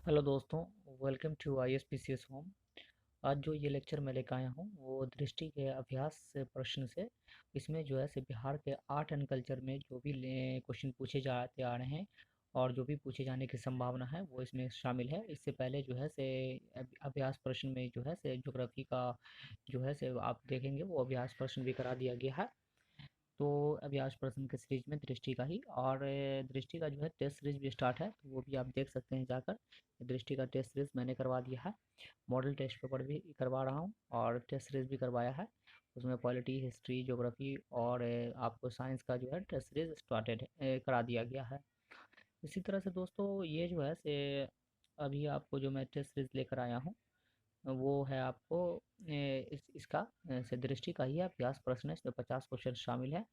Hello दोस्तों, welcome to ISPCS home. आज जो ये लेक्चर मैं लेकर आया हूँ वो दृष्टि के अभ्यास से प्रश्न से। इसमें जो है से बिहार के आर्ट एंड कल्चर में जो भी क्वेश्चन पूछे जाते आ रहे हैं और जो भी पूछे जाने की संभावना है वो इसमें शामिल है। इससे पहले जो है से अभ्यास प्रश्न में जो है से ज्योग्राफी का जो है से आप देखेंगे वो अभ्यास प्रश्न भी करा दिया गया है। तो अभी आज प्रश्न के सीरीज में दृष्टि का ही और दृष्टि का जो है टेस्ट सीरीज भी स्टार्ट है, तो वो भी आप देख सकते हैं जाकर। दृष्टि का टेस्ट सीरीज मैंने करवा दिया है। मॉडल टेस्ट पेपर भी करवा रहा हूँ और टेस्ट सीरीज भी करवाया है। उसमें पॉलिटी, हिस्ट्री, ज्योग्राफी और आपको साइंस का जो है टेस्ट सीरीज स्टार्टेड करा दिया गया है। इसी तरह से दोस्तों ये जो है से अभी आपको जो मैं टेस्ट सीरीज लेकर आया हूँ वो है आपको इसका से दृष्टि का ही अभ्यास प्रश्न है। इसमें 50 क्वेश्चन शामिल है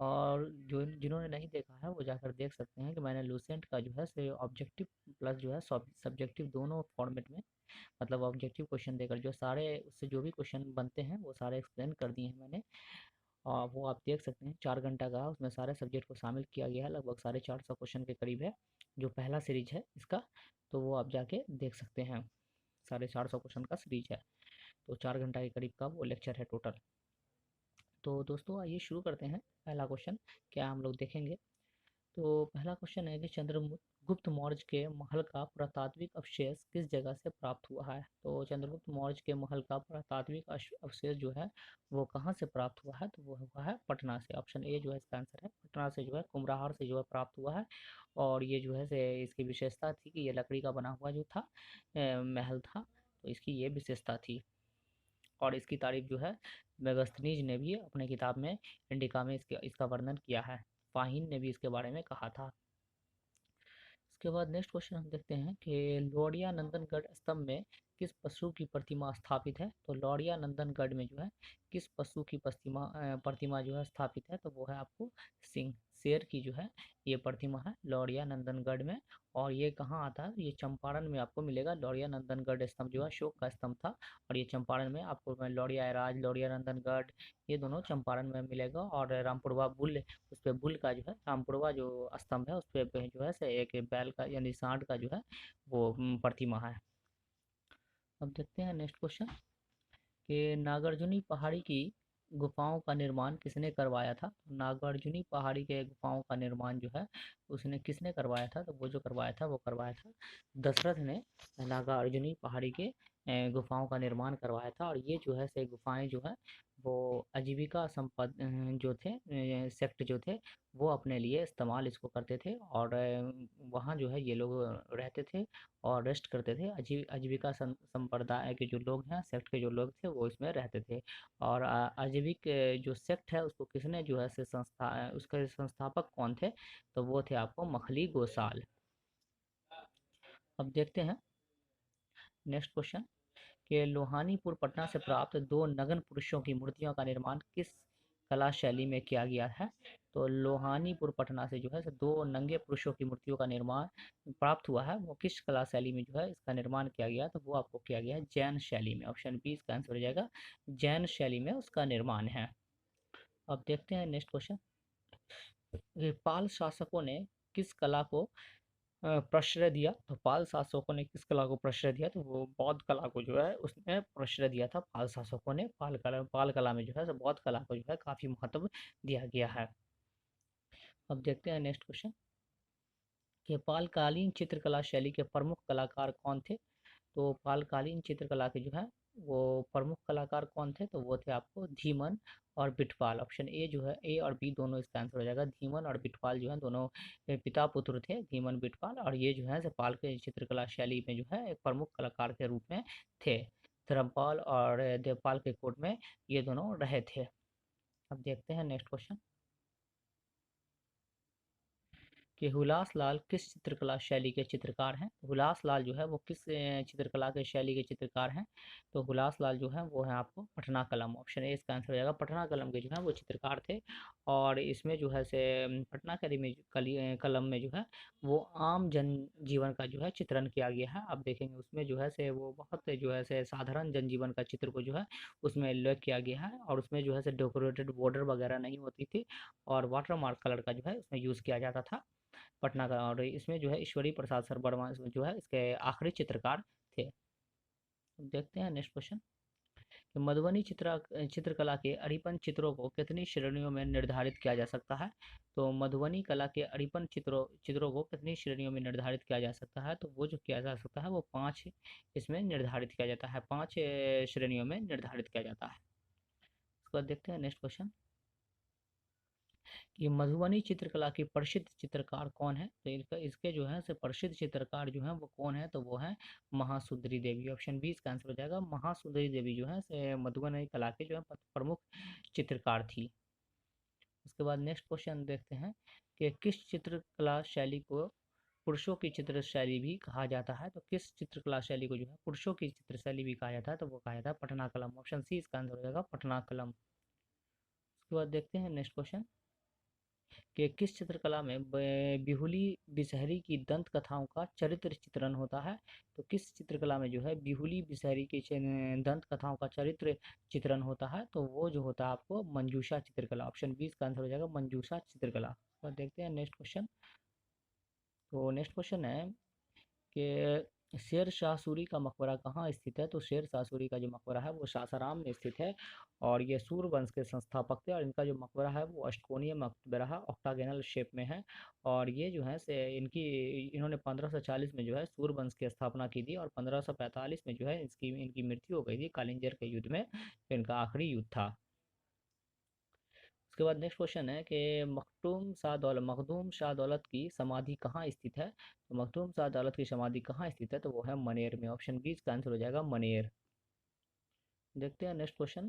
और जो जिन्होंने नहीं देखा है वो जाकर देख सकते हैं कि मैंने लूसेंट का जो है से ऑब्जेक्टिव प्लस जो है सब्जेक्टिव दोनों फॉर्मेट में, मतलब ऑब्जेक्टिव क्वेश्चन देकर जो सारे उससे जो भी क्वेश्चन बनते हैं वो सारे एक्सप्लेन कर दिए हैं मैंने। और वो आप देख सकते हैं 4 घंटा का उसमें सारे सब्जेक्ट को शामिल किया गया है, लगभग 450 क्वेश्चन के करीब है जो पहला सीरीज है इसका। तो वो आप जाके देख सकते हैं, 450 क्वेश्चन का सीरीज है। तो 4 घंटा के करीब का वो लेक्चर है टोटल। तो दोस्तों आइए शुरू करते हैं। पहला क्वेश्चन क्या हम लोग देखेंगे। तो पहला क्वेश्चन है कि चंद्रगुप्त मौर्य के महल का पुरातात्विक अवशेष किस जगह से प्राप्त हुआ है। तो चंद्रगुप्त मौर्य के महल का पुरातात्विक अवशेष जो है वो कहाँ से प्राप्त हुआ है, तो वो हुआ है पटना से। ऑप्शन ए जो है इसका आंसर है, पटना से जो है कुम्हरार से जो है प्राप्त हुआ है। और ये जो है से इसकी विशेषता थी कि ये लकड़ी का बना हुआ जो था महल था, तो इसकी ये विशेषता थी। और इसकी तारीफ जो है मेगास्थनीज ने भी अपने किताब में इंडिका में इसका वर्णन किया है। फाहिन ने भी इसके बारे में कहा था। इसके बाद नेक्स्ट क्वेश्चन हम देखते हैं कि लौड़िया नंदनगढ़ स्तंभ में किस पशु की प्रतिमा स्थापित है। तो लौड़िया नंदनगढ़ में जो है किस पशु की प्रतिमा जो है स्थापित है, तो वो है आपको सिंह, शेर की जो है ये प्रतिमा है लौड़िया नंदनगढ़ में। और ये कहाँ आता है, ये चंपारण में आपको मिलेगा। लौड़िया नंदनगढ़ स्तंभ जो है अशोक का स्तंभ था और ये चंपारण में आपको लौड़िया राज, लौड़िया नंदनगढ़, ये दोनों चंपारण में मिलेगा। और रामपुरवा बुल, उस पे बुल का जो है रामपुरवा जो स्तंभ है उस पे जो है से एक बैल का यानी सांड का जो है वो प्रतिमा है। अब देखते हैं नेक्स्ट क्वेश्चन कि नागार्जुनी पहाड़ी की गुफाओं का निर्माण किसने करवाया था। नागार्जुनी पहाड़ी के गुफाओं का निर्माण जो है उसने किसने करवाया था, तो वो जो करवाया था वो करवाया था दशरथ ने। नागार्जुनी पहाड़ी के गुफाओं का निर्माण करवाया था। और ये जो है से गुफाएं जो है वो आजीविका संपद जो थे सेक्ट जो थे वो अपने लिए इस्तेमाल इसको करते थे। और वहाँ जो है ये लोग रहते थे और रेस्ट करते थे। आजीविका संप्रदाय के जो लोग हैं, सेक्ट के जो लोग थे वो इसमें रहते थे। और आजीविक जो सेक्ट है उसको किसने जो है से उसके संस्थापक कौन थे, तो वो थे आपको मखली गोसाल। अब देखते हैं नेक्स्ट क्वेश्चन कि लोहानीपुर पटना से प्राप्त दो नग्न पुरुषों की मूर्तियों का निर्माण किस कला शैली में किया गया है। तो लोहानीपुर पटना से जो है दो नंगे पुरुषों की मूर्तियों का निर्माण प्राप्त हुआ है, वो किस कला शैली में जो है इसका निर्माण किया गया, तो वो आपको किया गया है जैन शैली में। ऑप्शन बी इसका आंसर हो जाएगा, जैन शैली में उसका निर्माण है। अब देखते हैं नेक्स्ट क्वेश्चन, पाल शासकों ने किस कला को प्रश्रय दिया। तो पाल शासकों ने किस कला को प्रश्रय दिया, तो वो बौद्ध कला को जो है उसने प्रश्रय दिया था। पाल शासकों ने पाल कला में जो है बौद्ध कला को जो है काफी महत्व दिया गया है। अब देखते हैं नेक्स्ट क्वेश्चन कि पालकालीन चित्रकला शैली के प्रमुख कलाकार कौन थे। तो पालकालीन चित्रकला के जो है वो प्रमुख कलाकार कौन थे, तो वो थे आपको धीमन और बिटपाल। ऑप्शन ए जो है, ए और बी दोनों इसका आंसर हो जाएगा। धीमन और बिटपाल जो है दोनों पिता पुत्र थे, धीमन बिटपाल। और ये जो है पाल के चित्रकला शैली में जो है एक प्रमुख कलाकार के रूप में थे। धर्मपाल और देवपाल के कोर्ट में ये दोनों रहे थे। अब देखते हैं नेक्स्ट क्वेश्चन कि हुलास लाल किस चित्रकला शैली के चित्रकार हैं। हुलास लाल जो है वो किस चित्रकला के शैली के चित्रकार हैं, तो हुलास लाल जो है वो है आपको पटना कलम। ऑप्शन ए इसका आंसर हो जाएगा, पटना कलम के जो है वो चित्रकार थे। और इसमें जो है से पटना कलम में जो है वो आम जन जीवन का जो है चित्रण किया गया है। आप देखेंगे उसमें जो है से वो बहुत जो है से साधारण जनजीवन का चित्र को जो है उसमें उल्लेख किया गया है। और उसमें जो है से डेकोरेटेड बॉर्डर वगैरह नहीं होती थी और वाटर मार्क कलर का जो है उसमें यूज़ किया जाता था। पटना का। और इसमें जो है ईश्वरी प्रसाद वर्मा जो है इसके आखिरी चित्रकार थे। देखते हैं नेक्स्ट क्वेश्चन कि मधुबनी चित्रकला के अड़िपन चित्रों को कितनी श्रेणियों में निर्धारित किया जा सकता है। तो मधुबनी कला के अड़िपन चित्रों को कितनी श्रेणियों में निर्धारित किया जा सकता है, तो वो जो किया जा सकता है वो 5 इसमें निर्धारित किया जाता है, 5 श्रेणियों में निर्धारित किया जाता है। उसके बाद देखते हैं नेक्स्ट क्वेश्चन कि मधुबनी चित्रकला के प्रसिद्ध चित्रकार कौन है। तो इसके जो है से प्रसिद्ध चित्रकार जो है वो कौन है, तो वो है महासुंदरी देवी। ऑप्शन बी इसका आंसर हो जाएगा। महासुंदरी देवी जो है से मधुबनी कला के जो है प्रमुख चित्रकार थी। उसके बाद नेक्स्ट क्वेश्चन देखते हैं कि किस चित्रकला शैली को पुरुषों की चित्र शैली भी कहा जाता है। तो किस चित्रकला शैली को जो है पुरुषों की चित्र शैली भी कहा जाता है, तो वो कहा जाता है पटना कलम। ऑप्शन सी इसका आंसर हो जाएगा, पटना कलम। उसके बाद देखते हैं नेक्स्ट क्वेश्चन कि किस चित्रकला में बिहुली बिसहरी की दंत कथाओं का चरित्र चित्रण होता है। तो किस चित्रकला में जो है बिहुली बिसहरी की दंत कथाओं का चरित्र चित्रण होता है, तो वो जो होता है आपको मंजूषा चित्रकला। ऑप्शन बी इसका आंसर हो जाएगा, मंजूषा चित्रकला। तो देखते हैं नेक्स्ट क्वेश्चन। तो नेक्स्ट क्वेश्चन है कि शेर शाह सूरी का मकबरा कहाँ स्थित है। तो शेर शाह सूरी का जो मकबरा है वो सासाराम में स्थित है, और ये सूर्यवंश के संस्थापक थे। और इनका जो मकबरा है वो अष्टकोणीय मकबरा है, ऑक्टागोनल शेप में है। और ये जो है से इन्होंने 1540 में जो है सूर्यवंश की स्थापना की थी, और 1545 में जो है इनकी मृत्यु हो गई थी कालिंजर के युद्ध में, जो इनका आखिरी युद्ध था। उसके बाद नेक्स्ट क्वेश्चन है कि मखदूम शाह दौलत की समाधि कहाँ स्थित है। तो मखदूम शाह दौलत की समाधि कहाँ स्थित है, तो वो है मनेर में। ऑप्शन बी इसका आंसर हो जाएगा, मनेर। देखते हैं नेक्स्ट क्वेश्चन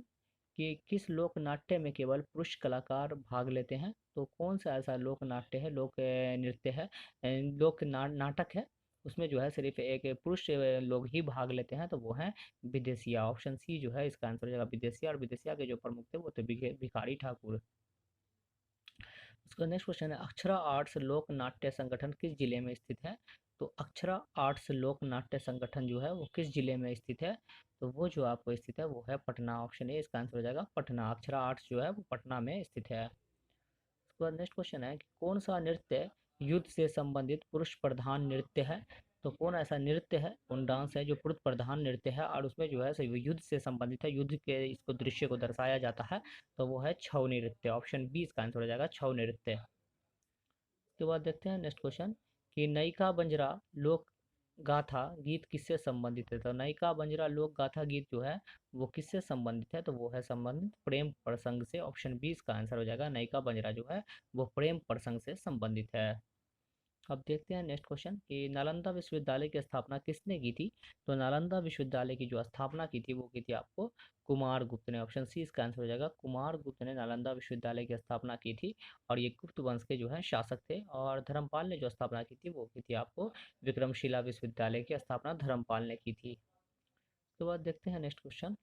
कि किस लोक नाट्य में केवल पुरुष कलाकार भाग लेते हैं। तो कौन सा ऐसा लोक नाट्य है, लोक नृत्य है, नाटक है, उसमें जो है सिर्फ एक पुरुष लोग ही भाग लेते हैं, तो वो है विदेशिया। ऑप्शन सी जो है इसका आंसर हो जाएगा, विदेशिया। और विदेशिया के जो प्रमुख थे वो थे भिखारी ठाकुर। उसका नेक्स्ट क्वेश्चन है अक्षरा आर्ट्स लोक नाट्य संगठन किस जिले में स्थित है। तो अक्षरा आर्ट्स लोक नाट्य संगठन जो है वो किस जिले में स्थित है, तो वो जो आपको स्थित है वो है पटना। ऑप्शन ए इसका आंसर हो जाएगा, पटना। अक्षरा आर्ट्स जो है वो पटना में स्थित है। उसके बाद नेक्स्ट क्वेश्चन है कि कौन सा नृत्य युद्ध से संबंधित पुरुष प्रधान नृत्य है। तो कौन ऐसा नृत्य है, कौन डांस है जो पुरुष प्रधान नृत्य है, और उसमें जो है सो युद्ध से संबंधित है, युद्ध के इसको दृश्य को दर्शाया जाता है, तो वो है छऊ नृत्य। ऑप्शन बी इसका आंसर हो जाएगा, छऊ नृत्य। उसके बाद देखते हैं नेक्स्ट क्वेश्चन कि नयिका बंजरा लोक गाथा गीत किससे संबंधित है। तो नयिका बंजरा लोक गाथा गीत जो है वो किससे संबंधित है, तो वो है संबंधित प्रेम प्रसंग से। ऑप्शन बी इसका आंसर हो जाएगा, नयिका बंजरा जो है वो प्रेम प्रसंग से संबंधित है। अब देखते हैं नेक्स्ट क्वेश्चन कि नालंदा विश्वविद्यालय की स्थापना किसने की थी। तो नालंदा विश्वविद्यालय की जो स्थापना की थी वो की थी आपको कुमार गुप्त ने। ऑप्शन सी इसका आंसर हो जाएगा, कुमार गुप्त ने नालंदा विश्वविद्यालय की स्थापना की थी, और ये गुप्त वंश के जो है शासक थे। और धर्मपाल ने जो स्थापना की थी वो की थी आपको विक्रमशिला विश्वविद्यालय की स्थापना धर्मपाल ने की थी। उसके बाद देखते हैं नेक्स्ट क्वेश्चन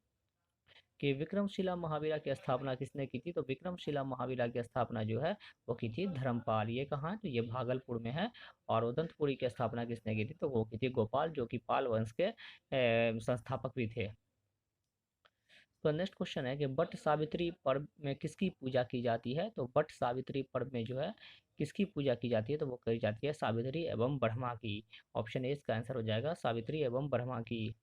कि विक्रमशिला महावीरा की स्थापना किसने की थी। तो विक्रमशिला महावीरा की स्थापना जो है वो की थी धर्मपाल। ये कहाँ है, तो ये भागलपुर में है। और उदंतपुरी की स्थापना किसने की थी, तो वो की थी गोपाल, जो कि पाल वंश के संस्थापक भी थे। तो नेक्स्ट क्वेश्चन है कि बट सावित्री पर्व में किसकी पूजा की जाती है। तो बट सावित्री पर्व में जो है किसकी पूजा की जाती है, तो वो करी जाती है सावित्री एवं ब्रह्मा की। ऑप्शन ए इसका आंसर हो जाएगा, सावित्री एवं ब्रह्मा की।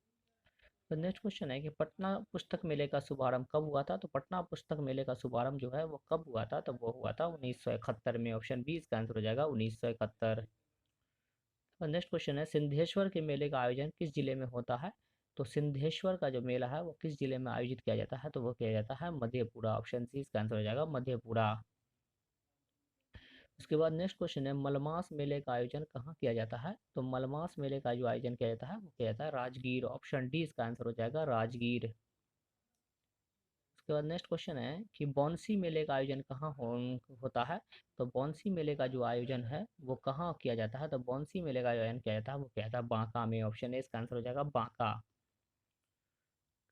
तो नेक्स्ट क्वेश्चन है कि पटना पुस्तक मेले का शुभारंभ कब हुआ था। तो पटना पुस्तक मेले का शुभारंभ जो है वो कब हुआ था, तो वो हुआ था 1971 में। ऑप्शन बी इसका आंसर हो जाएगा, 1971। और नेक्स्ट क्वेश्चन है सिंधेश्वर के मेले का आयोजन किस जिले में होता है। तो सिंधेश्वर का जो मेला है वो किस जिले में आयोजित किया जाता है, तो वो किया जाता है मधेपुरा। ऑप्शन सी इसका आंसर हो जाएगा, मधेपुरा। उसके बाद नेक्स्ट क्वेश्चन है मलमास मेले का आयोजन कहाँ किया जाता है। तो मलमास मेले का जो आयोजन किया जाता है वो किया जाता है राजगीर। ऑप्शन डी इसका आंसर हो जाएगा, राजगीर। उसके बाद नेक्स्ट क्वेश्चन है कि बौंसी मेले का आयोजन कहाँ होता है। तो बौंसी मेले का जो आयोजन है वो कहाँ किया जाता है। तो बौंसी मेले का आयोजन किया जाता है वो किया जाता है बांका में। ऑप्शन ए इसका आंसर हो जाएगा, बांका।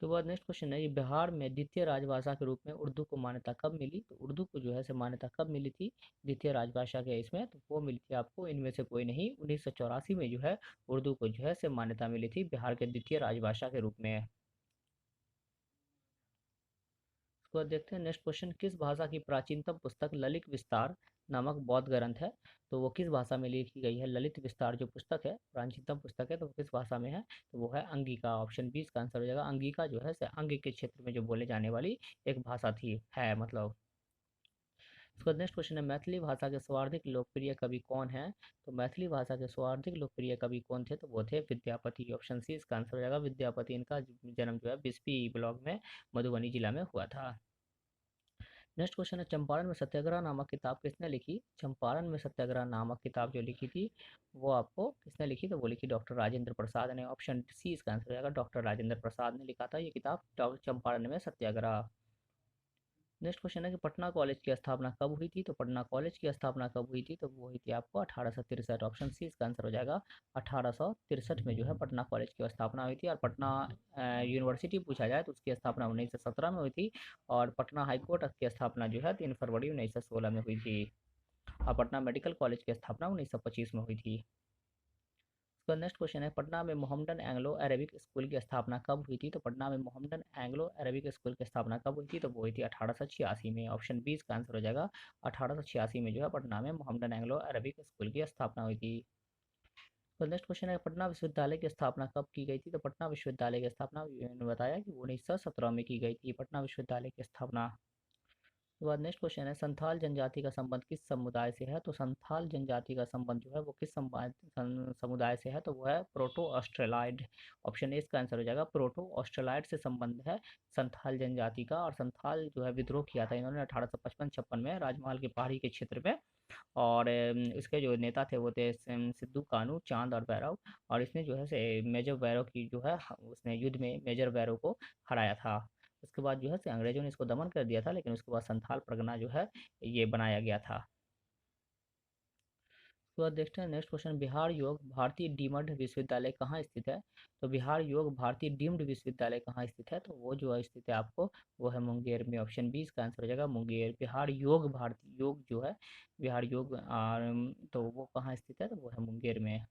उसके बाद नेक्स्ट क्वेश्चन है कि बिहार में द्वितीय राजभाषा के रूप में उर्दू को मान्यता कब मिली। तो उर्दू को जो है से मान्यता कब मिली थी द्वितीय राजभाषा के इसमें, तो वो मिली थी आपको इनमें से कोई नहीं, 1984 में जो है उर्दू को जो है से मान्यता मिली थी बिहार के द्वितीय राजभाषा के रूप में। उसके बाद देखते हैं नेक्स्ट क्वेश्चन, किस भाषा की प्राचीनतम पुस्तक ललित विस्तार नामक बौद्ध ग्रंथ है? तो वो किस भाषा में लिखी गई है? ललित विस्तार जो पुस्तक है, प्राचीनतम पुस्तक है, तो वो किस भाषा में है? तो वो है अंगिका। ऑप्शन बी इसका आंसर हो जाएगा। अंगिका जो है अंग के क्षेत्र में जो बोले जाने वाली एक भाषा थी, है मतलब। उसका नेक्स्ट क्वेश्चन है, मैथिली भाषा के सर्वाधिक लोकप्रिय कवि कौन है? तो मैथिली भाषा के सर्वाधिक लोकप्रिय कवि कौन थे? तो वो थे विद्यापति। ऑप्शन सी इसका आंसर हो जाएगा विद्यापति। इनका जन्म जो है बिस्फी ब्लॉक में मधुबनी जिला में हुआ था। नेक्स्ट क्वेश्चन है, चंपारण में सत्याग्रह नामक किताब किसने लिखी? चंपारण में सत्याग्रह नामक किताब जो लिखी थी वो आपको किसने लिखी? तो वो लिखी डॉक्टर राजेंद्र प्रसाद ने। ऑप्शन सी इसका आंसर हो जाएगा, डॉक्टर राजेंद्र प्रसाद ने लिखा था ये किताब चंपारण में सत्याग्रह। नेक्स्ट क्वेश्चन है कि पटना कॉलेज की स्थापना कब हुई थी? तो पटना कॉलेज की स्थापना कब हुई थी? तो वो हुई थी आपको 1863। ऑप्शन सी इसका आंसर हो जाएगा। 1863 में जो है पटना कॉलेज की स्थापना हुई थी। और पटना यूनिवर्सिटी पूछा जाए तो उसकी स्थापना 1917 में हुई थी। और पटना हाईकोर्ट की स्थापना जो है 3 फरवरी 1916 में हुई थी। और पटना मेडिकल कॉलेज की स्थापना 1925 में हुई थी। उसका नेक्स्ट क्वेश्चन है, पटना में मोहम्मदन एंग्लो अरेबिक स्कूल की स्थापना कब हुई थी? तो पटना में मोहम्मदन एंग्लो अरेबिक स्कूल की स्थापना कब हुई थी? तो वो हुई थी 1886 में। ऑप्शन बी इसका आंसर हो जाएगा। 1886 में जो है पटना में मोहम्मदन एंग्लो अरेबिक स्कूल की स्थापना हुई थी। तो नेक्स्ट क्वेश्चन है, पटना विश्वविद्यालय की स्थापना कब की गई थी? तो पटना विश्वविद्यालय की स्थापना मैंने बताया कि 1917 में की गई थी पटना विश्वविद्यालय की स्थापना। उसके बाद नेक्स्ट क्वेश्चन है, संथाल जनजाति का संबंध किस समुदाय से है? तो संथाल जनजाति का संबंध जो है वो किस समुदाय से है? तो वो है प्रोटो ऑस्ट्रेलॉइड। ऑप्शन ए इसका आंसर हो जाएगा। प्रोटो ऑस्ट्रेलॉइड से संबंध है संथाल जनजाति का। और संथाल जो है विद्रोह किया था इन्होंने 1855-56 में राजमहल के पहाड़ी के क्षेत्र में। और इसके जो नेता थे वो थे सिद्धू कानू, चांद और भैरव। और इसने जो है मेजर भैरव की जो है उसने युद्ध में मेजर भैरव को हराया था। उसके बाद जो है अंग्रेजों ने इसको दमन कर दिया था, लेकिन उसके बाद संथाल परगना जो है ये बनाया गया था। उसके बाद देखते हैं नेक्स्ट क्वेश्चन, बिहार योग भारतीय डीम्ड विश्वविद्यालय कहाँ स्थित है? तो बिहार योग भारतीय डीम्ड विश्वविद्यालय कहाँ स्थित है? तो वो जो है स्थित है आपको वो है मुंगेर में। ऑप्शन बी इसका आंसर हो जाएगा मुंगेर। बिहार योग भारतीय योग जो है बिहार योग तो वो कहाँ स्थित है? तो वो है मुंगेर में।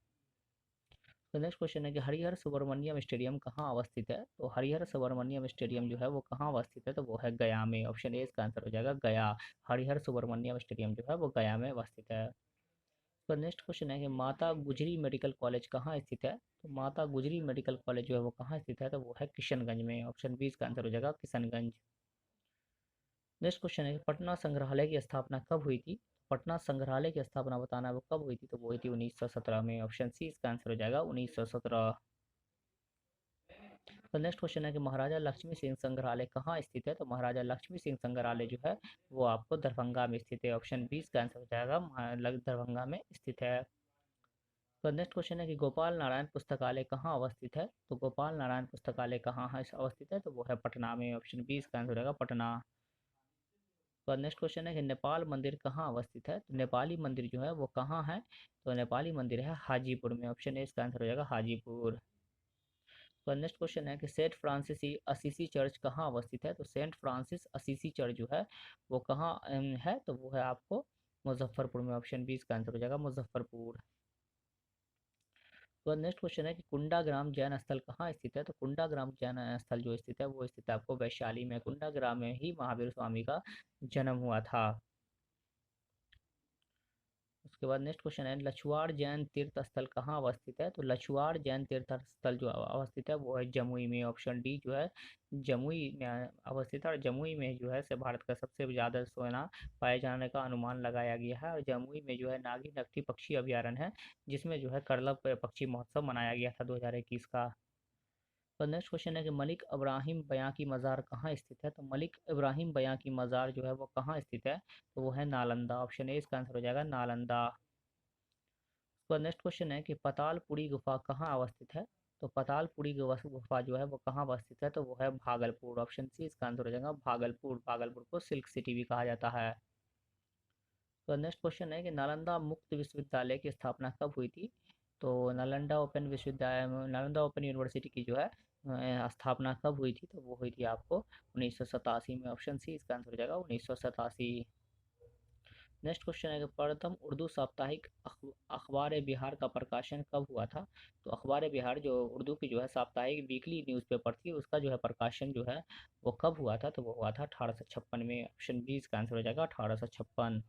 तो नेक्स्ट क्वेश्चन है कि हरिहर सुब्रमण्यम स्टेडियम कहाँ अवस्थित है? तो हरिहर सुब्रमण्यम स्टेडियम जो है वो कहाँ अवस्थित है? तो वो है गया में। ऑप्शन ए इसका आंसर हो जाएगा गया। हरिहर सुब्रमण्यम स्टेडियम जो है वो गया में अवस्थित है। तो नेक्स्ट क्वेश्चन है कि माता गुजरी मेडिकल कॉलेज कहाँ स्थित है? तो माता गुजरी मेडिकल कॉलेज जो है वो कहाँ स्थित है? तो वो है किशनगंज में। ऑप्शन बी इसका आंसर हो जाएगा किशनगंज। नेक्स्ट क्वेश्चन है कि पटना संग्रहालय की स्थापना कब हुई थी? पटना संग्रहालय की स्थापना बताना है वो कब हुई थी? तो वो हुई थी 1917 में। ऑप्शन सी इसका आंसर हो जाएगा 1917। तो नेक्स्ट क्वेश्चन है कि महाराजा लक्ष्मी सिंह संग्रहालय कहाँ स्थित है? तो महाराजा लक्ष्मी सिंह संग्रहालय जो है वो आपको दरभंगा में स्थित है। ऑप्शन 20 का आंसर हो जाएगा दरभंगा में स्थित है। तो नेक्स्ट क्वेश्चन है कि गोपाल नारायण पुस्तकालय कहाँ अवस्थित है? तो गोपाल नारायण पुस्तकालय कहाँ है अवस्थित है? तो वो है पटना में। ऑप्शन 20 का आंसर हो जाएगा पटना। तो नेक्स्ट क्वेश्चन है कि नेपाल मंदिर कहाँ अवस्थित है? तो नेपाली मंदिर जो है वो कहाँ है? तो नेपाली मंदिर है हाजीपुर में। ऑप्शन ए इसका आंसर हो जाएगा हाजीपुर। तो नेक्स्ट क्वेश्चन है कि सेंट फ्रांसिस असीसी चर्च कहाँ अवस्थित है? तो सेंट फ्रांसिस असीसी चर्च जो है वो कहाँ है? तो वो है आपको मुजफ्फरपुर में। ऑप्शन बी इसका आंसर हो जाएगा मुजफ्फरपुर। तो नेक्स्ट क्वेश्चन है कि कुंडाग्राम जैन स्थल कहाँ स्थित है? तो कुंडाग्राम जैन स्थल जो स्थित है वो स्थित है आपको वैशाली में। कुंडाग्राम में ही महावीर स्वामी का जन्म हुआ था। उसके बाद नेक्स्ट क्वेश्चन है लछुआर जैन तीर्थ स्थल कहाँ अवस्थित है? तो लछुआर जैन तीर्थ स्थल जो अवस्थित है वो है जमुई में। ऑप्शन डी जो है जमुई में अवस्थित है। और जमुई में जो है भारत का सबसे ज़्यादा सोना पाए जाने का अनुमान लगाया गया है। और जमुई में जो है नागी नकटी पक्षी अभ्यारण्य है जिसमें जो है करलब पक्षी महोत्सव मनाया गया था 2021 का। तो नेक्स्ट क्वेश्चन है कि मलिक इब्राहिम बयां की मज़ार कहाँ स्थित है? तो मलिक इब्राहिम बयां की मज़ार जो है वो कहाँ स्थित है? तो वो है नालंदा। ऑप्शन ए इसका आंसर हो जाएगा नालंदा। तो नेक्स्ट क्वेश्चन है कि पतालपुरी गुफा कहाँ अवस्थित है? तो पतालपुरी गुफा जो है वो कहाँ अवस्थित है? तो वो है भागलपुर। ऑप्शन सी इसका आंसर हो जाएगा भागलपुर। भागलपुर को सिल्क सिटी भी कहा जाता है। तो नेक्स्ट क्वेश्चन है कि नालंदा मुक्त विश्वविद्यालय की स्थापना कब हुई थी? तो नालंदा ओपन यूनिवर्सिटी की जो है स्थापना कब हुई थी? तो वो हुई थी आपको 1987 में। ऑप्शन सी इसका आंसर हो जाएगा 1987। नेक्स्ट क्वेश्चन है कि प्रथम उर्दू साप्ताहिक अखबार बिहार का प्रकाशन कब हुआ था। तो अखबार बिहार जो उर्दू की जो है साप्ताहिक वीकली न्यूज़पेपर थी, उसका जो है प्रकाशन जो है वो कब हुआ था, तो वो हुआ था 1856 में। ऑप्शन बी इसका आंसर हो जाएगा 1856।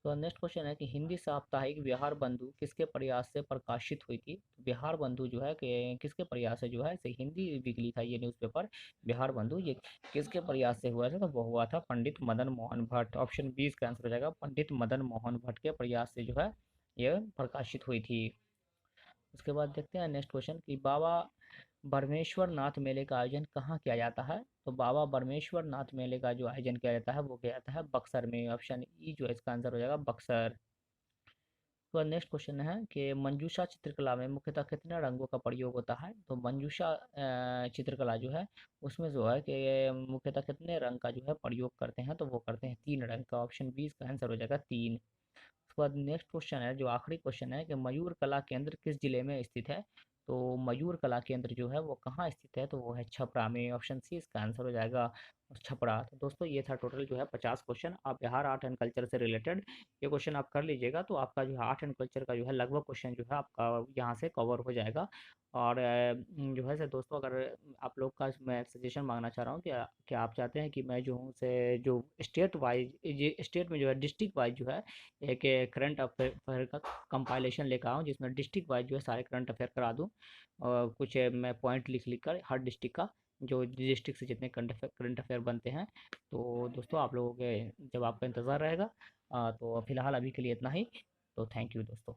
तो नेक्स्ट क्वेश्चन है कि हिंदी साप्ताहिक बिहार बंधु किसके प्रयास से प्रकाशित हुई थी। तो बिहार बंधु जो है कि किसके प्रयास से जो है इसे हिंदी वीकली था ये न्यूज़पेपर बिहार बंधु, ये किसके प्रयास से हुआ था, तो वो हुआ था पंडित मदन मोहन भट्ट। ऑप्शन बी इसका आंसर हो जाएगा पंडित मदन मोहन भट्ट के प्रयास से जो है ये प्रकाशित हुई थी। उसके बाद देखते हैं नेक्स्ट क्वेश्चन कि बाबा बरमेश्वर नाथ मेले का आयोजन कहाँ किया जाता है। तो बाबा बरमेश्वर नाथ मेले का जो आयोजन किया जाता है वो किया जाता है बक्सर में। ऑप्शन ई जो है इसका आंसर हो जाएगा बक्सर। तो नेक्स्ट क्वेश्चन है कि मंजूषा चित्रकला में मुख्यतः कितने रंगों का प्रयोग होता है। तो मंजूषा चित्रकला जो है उसमें जो है कि मुख्यतः कितने रंग का जो है प्रयोग करते हैं, तो वो करते हैं 3 रंग का। ऑप्शन बी इसका आंसर हो जाएगा 3। उसके बाद नेक्स्ट क्वेश्चन है जो आखिरी क्वेश्चन है कि मयूर कला केंद्र किस जिले में स्थित है। तो मयूर कला केंद्र जो है वो कहाँ स्थित है, तो वो है छपरा में। ऑप्शन सी इसका आंसर हो जाएगा छपरा। तो दोस्तों ये था टोटल जो है 50 क्वेश्चन। आप बिहार आर्ट एंड कल्चर से रिलेटेड ये क्वेश्चन आप कर लीजिएगा, तो आपका जो है आर्ट एंड कल्चर का जो है लगभग क्वेश्चन जो है आपका यहाँ से कवर हो जाएगा। और जो है से दोस्तों अगर आप लोग का मैं सजेशन मांगना चाह रहा हूँ कि आप चाहते हैं कि मैं जो हूँ से जो स्टेट वाइज ये स्टेट में जो है डिस्ट्रिक्ट वाइज जो है एक करंट अफेयर का कंपाइलेशन लेकर आऊँ, जिसमें डिस्ट्रिक्ट वाइज जो है सारे करंट अफेयर करा दूँ। और कुछ मैं पॉइंट लिख कर हर डिस्ट्रिक्ट का जो डिस्ट्रिक्ट से जितने करंट अफेयर बनते हैं, तो दोस्तों आप लोगों के जब आपका इंतज़ार रहेगा। तो फिलहाल अभी के लिए इतना ही। तो थैंक यू दोस्तों।